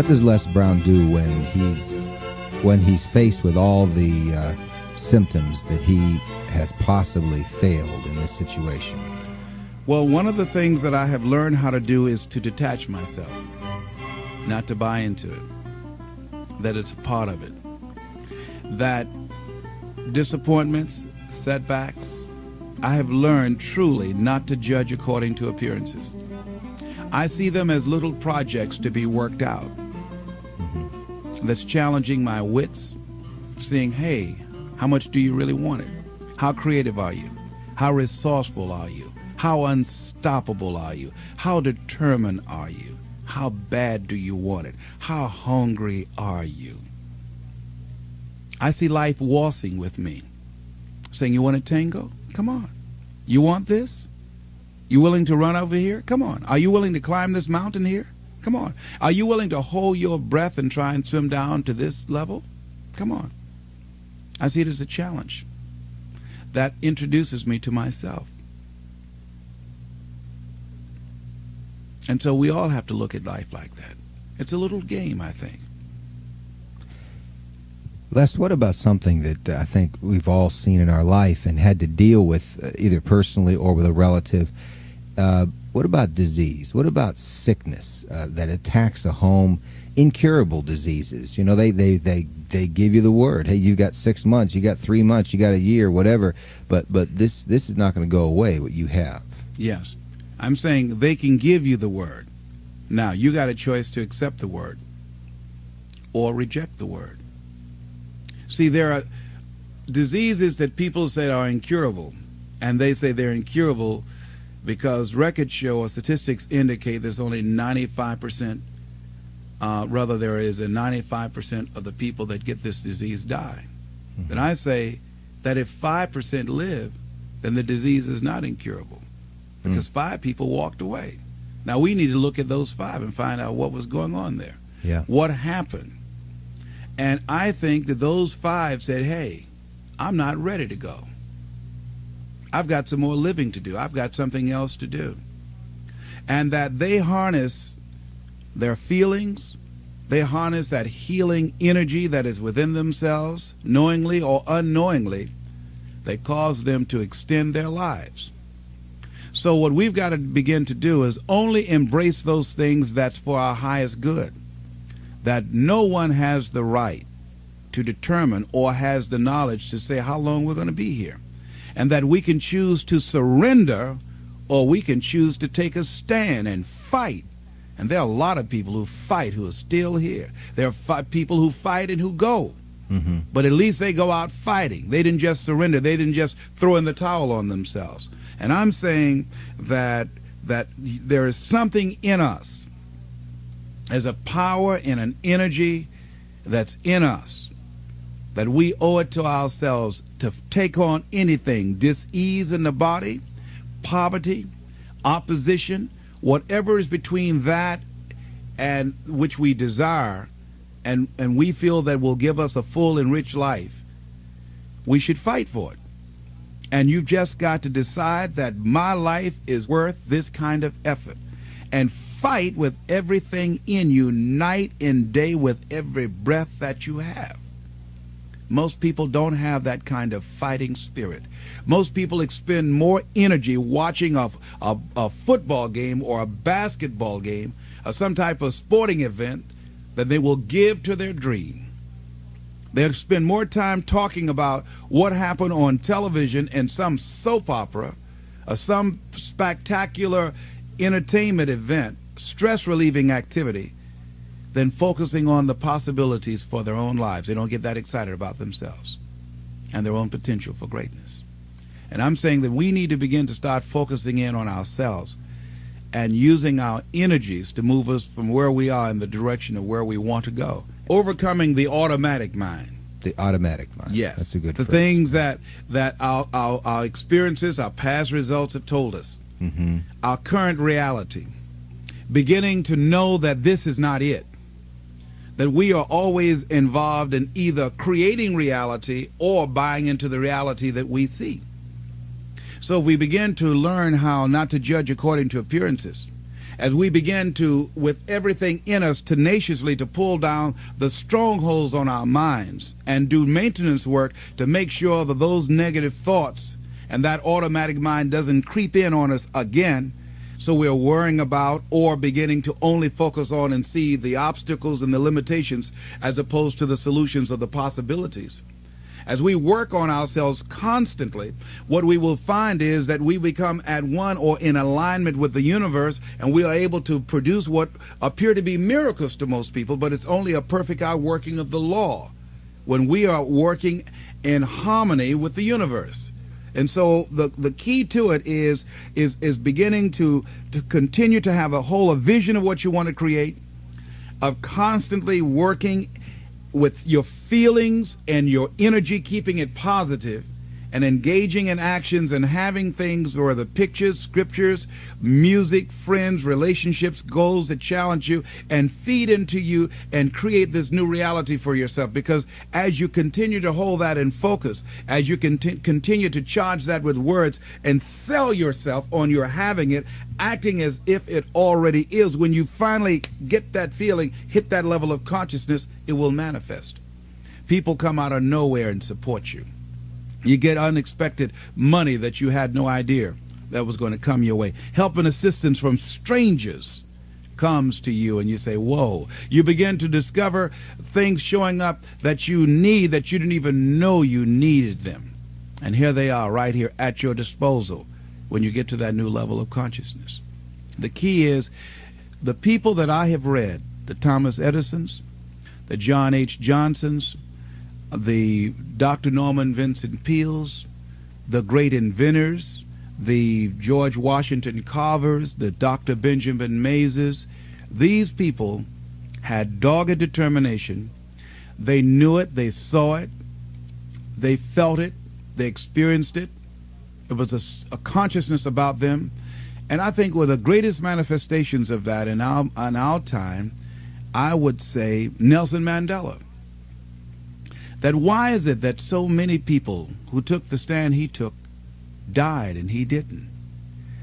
What does Les Brown do when he's faced with all the symptoms that he has possibly failed in this situation? Well, one of the things that I have learned how to do is to detach myself, not to buy into it, that it's a part of it, that disappointments, setbacks, I have learned truly not to judge according to appearances. I see them as little projects to be worked out. That's challenging my wits, saying, hey, how much do you really want it? How creative are you? How resourceful are you? How unstoppable are you? How determined are you? How bad do you want it? How hungry are you? I see life waltzing with me, saying, you want a tango? Come on. You want this? You willing to run over here? Come on. Are you willing to climb this mountain here? Come on. Are you willing to hold your breath and try and swim down to this level? Come on. I see it as a challenge that introduces me to myself. And so we all have to look at life like that. It's a little game, I think. Les, what about something that I think we've all seen in our life and had to deal with either personally or with a relative? What about disease? What about sickness that attacks a home? Incurable diseases. You know, they give you the word. Hey, you got 6 months, you got 3 months, you got a year, whatever. But this is not going to go away. What you have. Yes, I'm saying they can give you the word. Now you got a choice to accept the word or reject the word. See, there are diseases that people say are incurable, and they say they're incurable because records show or statistics indicate there's only 95%, rather there is a 95% of the people that get this disease die. And I say that if 5% live, then the disease is not incurable because 5 people walked away. Now we need to look at those 5 and find out what was going on there. Yeah. What happened? And I think that those 5 said, hey, I'm not ready to go. I've got some more living to do. I've got something else to do. And that they harness their feelings. They harness that healing energy that is within themselves, knowingly or unknowingly, that cause them to extend their lives. So what we've got to begin to do is only embrace those things that's for our highest good. That no one has the right to determine or has the knowledge to say how long we're going to be here. And that we can choose to surrender or we can choose to take a stand and fight. And there are a lot of people who fight who are still here. There are people who fight and who go. But at least they go out fighting. They didn't just surrender. They didn't just throw in the towel on themselves. And I'm saying that there is something in us. There's a power and an energy that's in us that we owe it to ourselves to take on anything, dis-ease in the body, poverty, opposition, whatever is between that and which we desire and we feel that will give us a full and rich life. We should fight for it. And you've just got to decide that my life is worth this kind of effort. And fight with everything in you, night and day, with every breath that you have. Most people don't have that kind of fighting spirit. Most people expend more energy watching a football game or a basketball game or some type of sporting event than they will give to their dream. They'll spend more time talking about what happened on television in some soap opera or some spectacular entertainment event, stress-relieving activity, than focusing on the possibilities for their own lives. They don't get that excited about themselves and their own potential for greatness. And I'm saying that we need to begin to start focusing in on ourselves and using our energies to move us from where we are in the direction of where we want to go. Overcoming the automatic mind. The automatic mind. Yes. That's a good The phrase. things that our experiences, our past results have told us. Our current reality. Beginning to know that this is not it. That we are always involved in either creating reality or buying into the reality that we see. So if we begin to learn how not to judge according to appearances, as we begin to, with everything in us, tenaciously to pull down the strongholds on our minds and do maintenance work to make sure that those negative thoughts and that automatic mind doesn't creep in on us again, so we're worrying about or beginning to only focus on and see the obstacles and the limitations as opposed to the solutions or the possibilities. As we work on ourselves constantly, what we will find is that we become at one or in alignment with the universe, and we are able to produce what appear to be miracles to most people, but it's only a perfect outworking of the law when we are working in harmony with the universe. And so the key to it is beginning to continue to have a vision of what you want to create, of constantly working with your feelings and your energy, keeping it positive, and engaging in actions and having things where the pictures, scriptures, music, friends, relationships, goals that challenge you and feed into you and create this new reality for yourself. Because as you continue to hold that in focus, as you continue to charge that with words and sell yourself on your having it, acting as if it already is, when you finally get that feeling, hit that level of consciousness, it will manifest. People come out of nowhere and support you. You get unexpected money that you had no idea that was going to come your way. Help and assistance from strangers comes to you, and you say, whoa. You begin to discover things showing up that you need, that you didn't even know you needed them. And here they are right here at your disposal when you get to that new level of consciousness. The key is the people that I have read, the Thomas Edisons, the John H. Johnsons, the Dr. Norman Vincent Peales, the great inventors, the George Washington Carvers, the Dr. Benjamin Mazes, these people had dogged determination. They knew it, they saw it, they felt it, they experienced it. It was a consciousness about them. And I think one of the greatest manifestations of that in our time, I would say Nelson Mandela. That why is it that so many people who took the stand he took died and he didn't?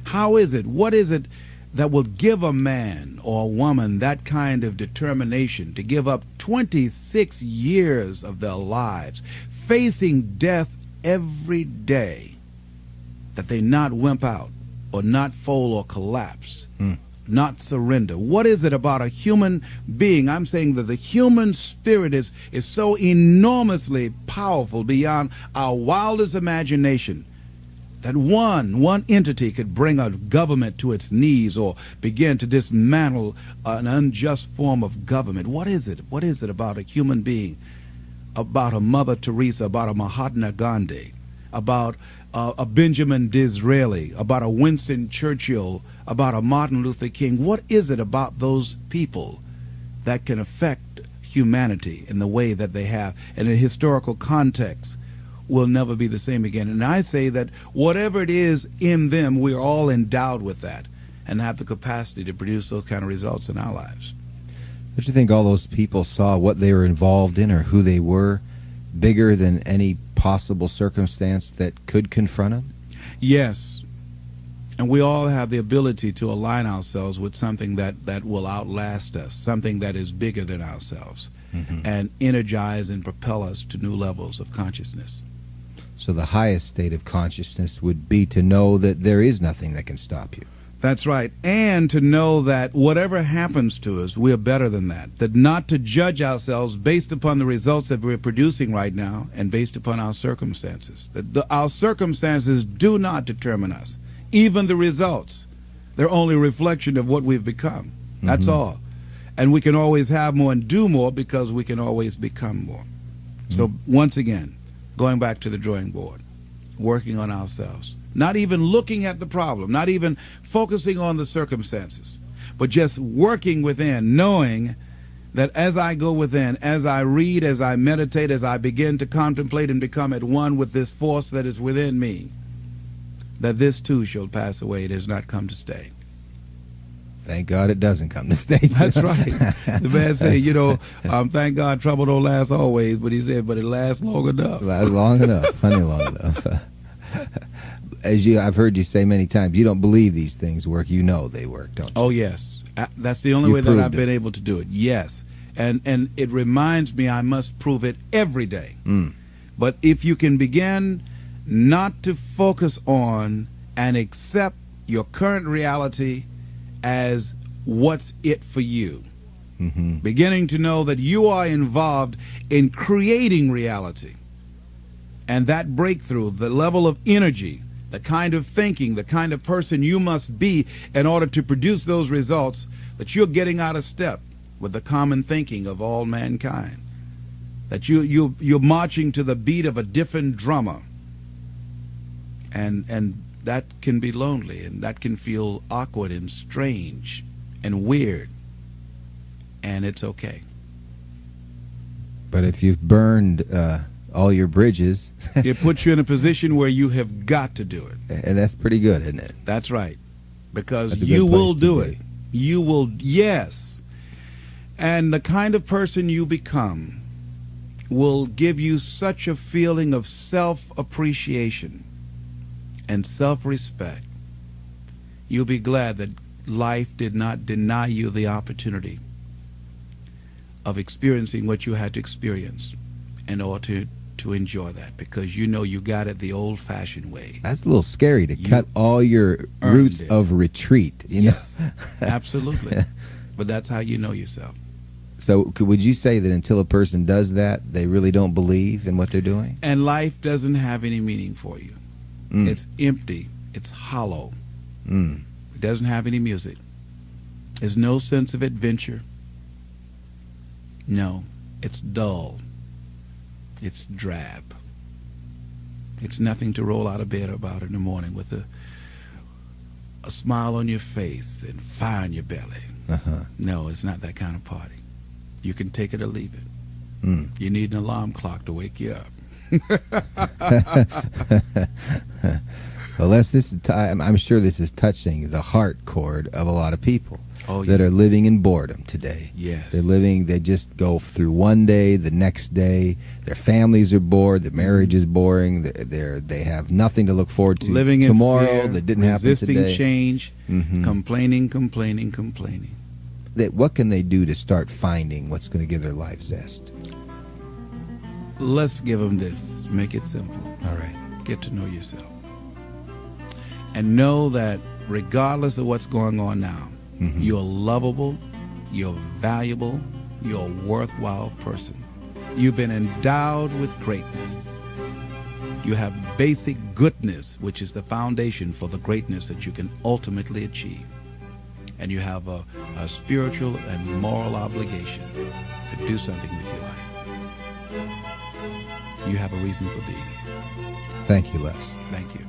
How is it? What is it that will give a man or a woman that kind of determination to give up 26 years of their lives, facing death every day, that they not wimp out or not fold or collapse? Not surrender? What is it about a human being? I'm saying that the human spirit is so enormously powerful beyond our wildest imagination that one entity could bring a government to its knees or begin to dismantle an unjust form of government. What is it? What is it about a human being, about a Mother Teresa, about a Mahatma Gandhi, about a Benjamin Disraeli, about a Winston Churchill, about a Martin Luther King? What is it about those people that can affect humanity in the way that they have, and in a historical context will never be the same again? And I say that whatever it is in them, we're all endowed with that and have the capacity to produce those kind of results in our lives. Don't you think all those people saw what they were involved in or who they were bigger than any possible circumstance that could confront them? Yes. And we all have the ability to align ourselves with something that will outlast us, something that is bigger than ourselves, and energize and propel us to new levels of consciousness. So the highest state of consciousness would be to know that there is nothing that can stop you. That's right. And to know that whatever happens to us, we are better than that. That not to judge ourselves based upon the results that we're producing right now and based upon our circumstances. That our circumstances do not determine us. Even the results, they're only a reflection of what we've become. That's all. And we can always have more and do more because we can always become more. So once again, going back to the drawing board, working on ourselves. Not even looking at the problem, not even focusing on the circumstances, but just working within, knowing that as I go within, as I read, as I meditate, as I begin to contemplate and become at one with this force that is within me, that this too shall pass away. It has not come to stay. Thank God it doesn't come to stay. That's right. The man said, thank God trouble don't last always, but he said, but it lasts long enough. Lasts long enough, plenty long enough. I've heard you say many times, you don't believe these things work. You know they work, don't you? Oh, yes. That's the only You way that proved I've been able to do it. Yes. And it reminds me I must prove it every day. But if you can begin not to focus on and accept your current reality as what's it for you, beginning to know that you are involved in creating reality, and that breakthrough, the level of energy, the kind of thinking, the kind of person you must be in order to produce those results, that you're getting out of step with the common thinking of all mankind, that you're marching to the beat of a different drummer, and that can be lonely, and that can feel awkward and strange and weird, and it's okay. But if you've burned all your bridges, It puts you in a position where you have got to do it. and that's pretty good, isn't it? That's right. Because That's a good you will place to do be. it. You will, yes. And the kind of person you become will give you such a feeling of self-appreciation and self-respect. You'll be glad that life did not deny you the opportunity of experiencing what you had to experience in order to enjoy that, because you know you got it the old-fashioned way. That's a little scary to You cut all your earned roots it. of retreat. You know? Yes, absolutely. But that's how you know yourself. So would you say that until a person does that, they really don't believe in what they're doing? And life doesn't have any meaning for you. It's empty. It's hollow. It doesn't have any music. There's no sense of adventure. No, it's dull. It's drab. It's nothing to roll out of bed about in the morning with a smile on your face and fire in your belly. No, it's not that kind of party. You can take it or leave it. You need an alarm clock to wake you up. Well, Les, I'm sure this is touching the heart chord of a lot of people that are living in boredom today. Yes. They just go through one day, the next day, their families are bored, the marriage is boring, they have nothing to look forward to Living tomorrow in fear, that didn't happen resisting today. change, complaining. What can they do to start finding what's going to give their life zest? Let's give them this. Make it simple. All right. Get to know yourself. And know that regardless of what's going on now, you're lovable, you're valuable, you're a worthwhile person. You've been endowed with greatness. You have basic goodness, which is the foundation for the greatness that you can ultimately achieve. And you have a spiritual and moral obligation to do something with your life. You have a reason for being here. Thank you, Les. Thank you.